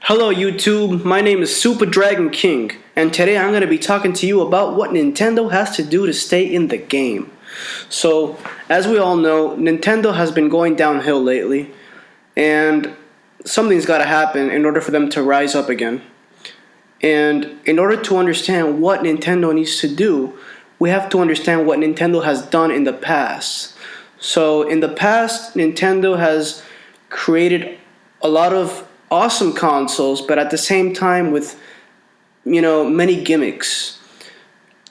Hello YouTube, my name is Super Dragon King, and today I'm going to be talking to you about what Nintendo has to do to stay in the game. So, as we all know, Nintendo has been going downhill lately, and something's got to happen in order for them to rise up again. And in order to understand what Nintendo needs to do, we have to understand what Nintendo has done in the past. So, in the past, Nintendo has created a lot of awesome consoles, but at the same time with many gimmicks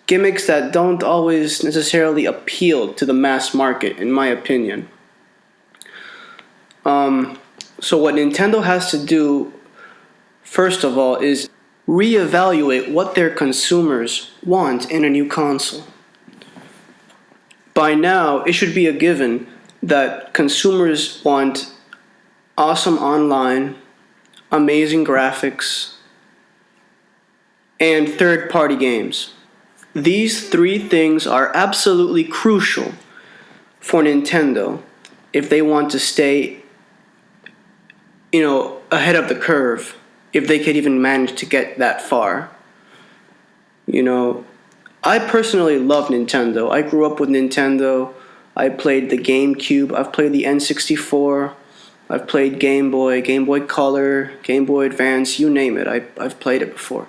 that don't always necessarily appeal to the mass market, in my opinion. So what Nintendo has to do first of all is reevaluate what their consumers want in a new console. By now it should be a given that consumers want awesome online, amazing graphics, and third-party games. These three things are absolutely crucial for Nintendo if they want to stay, ahead of the curve, if they could even manage to get that far. I personally love Nintendo. I grew up with Nintendo. I played the GameCube. I've played the N64. I've played Game Boy, Game Boy Color, Game Boy Advance, you name it. I've played it before.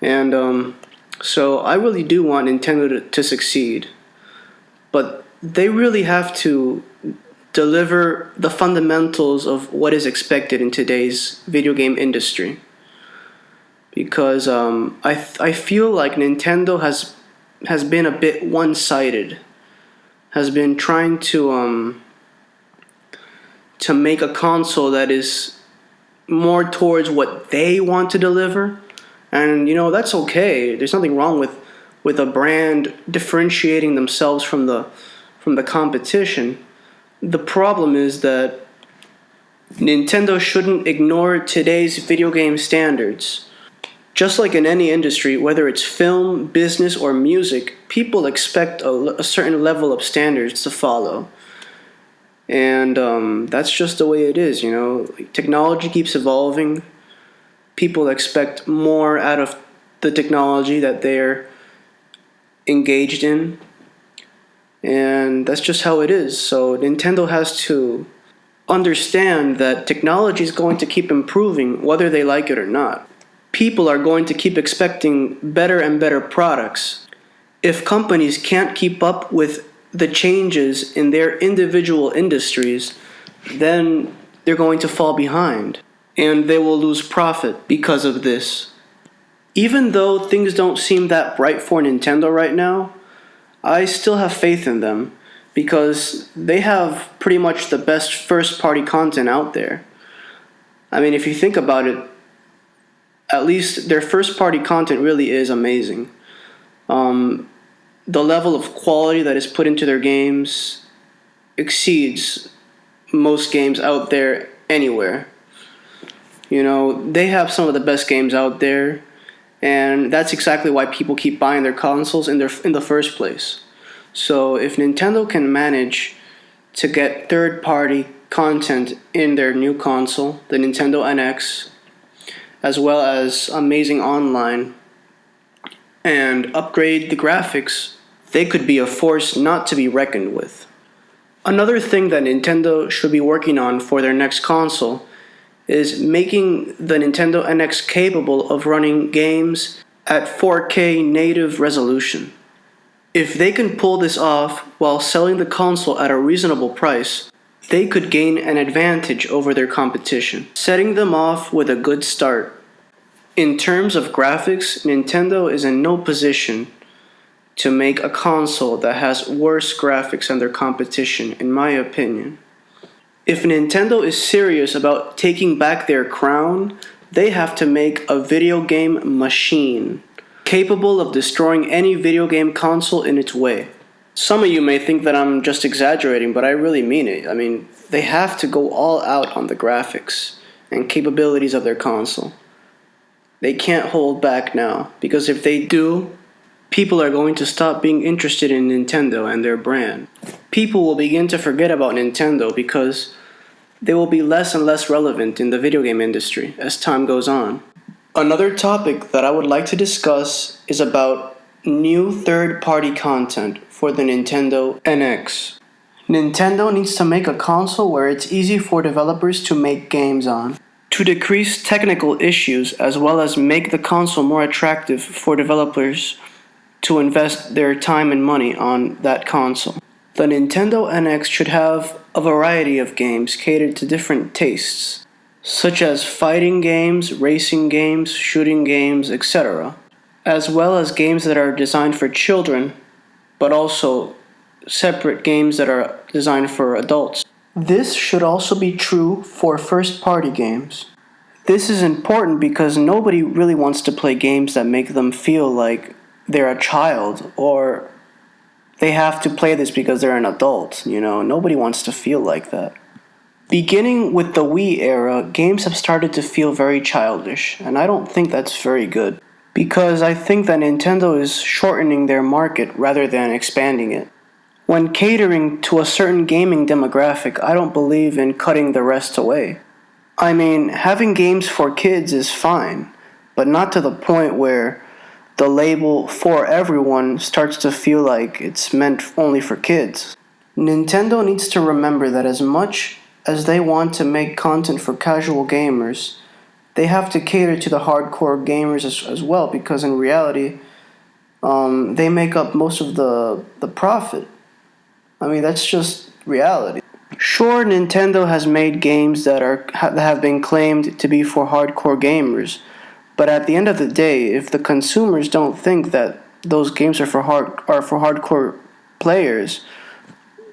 And so I really do want Nintendo to succeed. But they really have to deliver the fundamentals of what is expected in today's video game industry. Because I feel like Nintendo has been a bit one-sided, has been trying to make a console that is more towards what they want to deliver. And that's okay. There's nothing wrong with a brand differentiating themselves from the competition. The problem is that Nintendo shouldn't ignore today's video game standards. Just like in any industry, whether it's film, business, or music, people expect a certain level of standards to follow. And that's just the way it is, Technology keeps evolving. People expect more out of the technology that they're engaged in. And that's just how it is. So Nintendo has to understand that technology is going to keep improving whether they like it or not. People are going to keep expecting better and better products. If companies can't keep up with the changes in their individual industries, then they're going to fall behind, and they will lose profit because of this. Even though things don't seem that bright for Nintendo right now, I still have faith in them because they have pretty much the best first-party content out there. I mean, if you think about it, at least their first-party content really is amazing. The level of quality that is put into their games exceeds most games out there anywhere. They have some of the best games out there, and that's exactly why people keep buying their consoles in the first place. So if Nintendo can manage to get third-party content in their new console, the Nintendo NX, as well as amazing online, and upgrade the graphics, they could be a force not to be reckoned with. Another thing that Nintendo should be working on for their next console is making the Nintendo NX capable of running games at 4K native resolution. If they can pull this off while selling the console at a reasonable price, they could gain an advantage over their competition, setting them off with a good start. In terms of graphics, Nintendo is in no position to make a console that has worse graphics than their competition, in my opinion. If Nintendo is serious about taking back their crown, they have to make a video game machine, capable of destroying any video game console in its way. Some of you may think that I'm just exaggerating, but I really mean it. I mean, they have to go all out on the graphics and capabilities of their console. They can't hold back now, because if they do, people are going to stop being interested in Nintendo and their brand. People will begin to forget about Nintendo because they will be less and less relevant in the video game industry as time goes on. Another topic that I would like to discuss is about new third-party content for the Nintendo NX. Nintendo needs to make a console where it's easy for developers to make games on, to decrease technical issues as well as make the console more attractive for developers to invest their time and money on that console. The Nintendo NX should have a variety of games catered to different tastes, such as fighting games, racing games, shooting games, etc., as well as games that are designed for children, but also separate games that are designed for adults. This should also be true for first-party games. This is important because nobody really wants to play games that make them feel like they're a child or they have to play this because they're an adult. Nobody wants to feel like that. Beginning with the Wii era, games have started to feel very childish, and I don't think that's very good, because I think that Nintendo is shortening their market rather than expanding it. When catering to a certain gaming demographic, I don't believe in cutting the rest away. I mean, having games for kids is fine, but not to the point where the label for everyone starts to feel like it's meant only for kids. Nintendo needs to remember that as much as they want to make content for casual gamers, they have to cater to the hardcore gamers as well, because in reality, they make up most of the profit. I mean, that's just reality. Sure, Nintendo has made games that have been claimed to be for hardcore gamers, but at the end of the day, if the consumers don't think that those games are for hardcore players,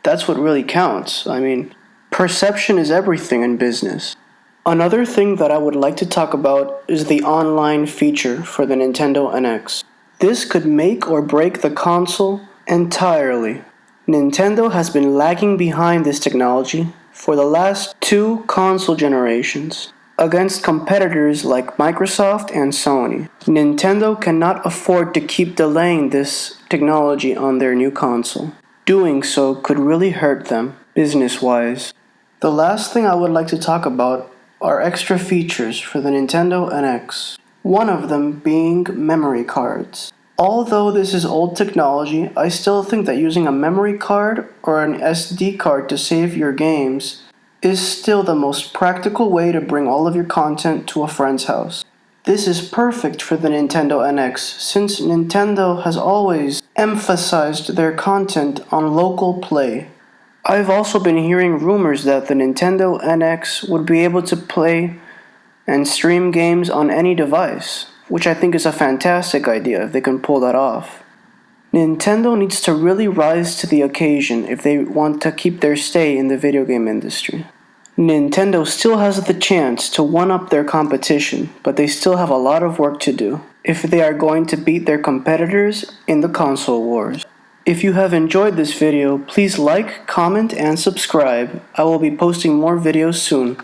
that's what really counts. I mean, perception is everything in business. Another thing that I would like to talk about is the online feature for the Nintendo NX. This could make or break the console entirely. Nintendo has been lagging behind this technology for the last 2 console generations against competitors like Microsoft and Sony. Nintendo cannot afford to keep delaying this technology on their new console. Doing so could really hurt them, business-wise. The last thing I would like to talk about are extra features for the Nintendo NX. One of them being memory cards. Although this is old technology, I still think that using a memory card or an SD card to save your games is still the most practical way to bring all of your content to a friend's house. This is perfect for the Nintendo NX since Nintendo has always emphasized their content on local play. I've also been hearing rumors that the Nintendo NX would be able to play and stream games on any device, which I think is a fantastic idea if they can pull that off. Nintendo needs to really rise to the occasion if they want to keep their stay in the video game industry. Nintendo still has the chance to one-up their competition, but they still have a lot of work to do if they are going to beat their competitors in the console wars. If you have enjoyed this video, please like, comment, and subscribe. I will be posting more videos soon.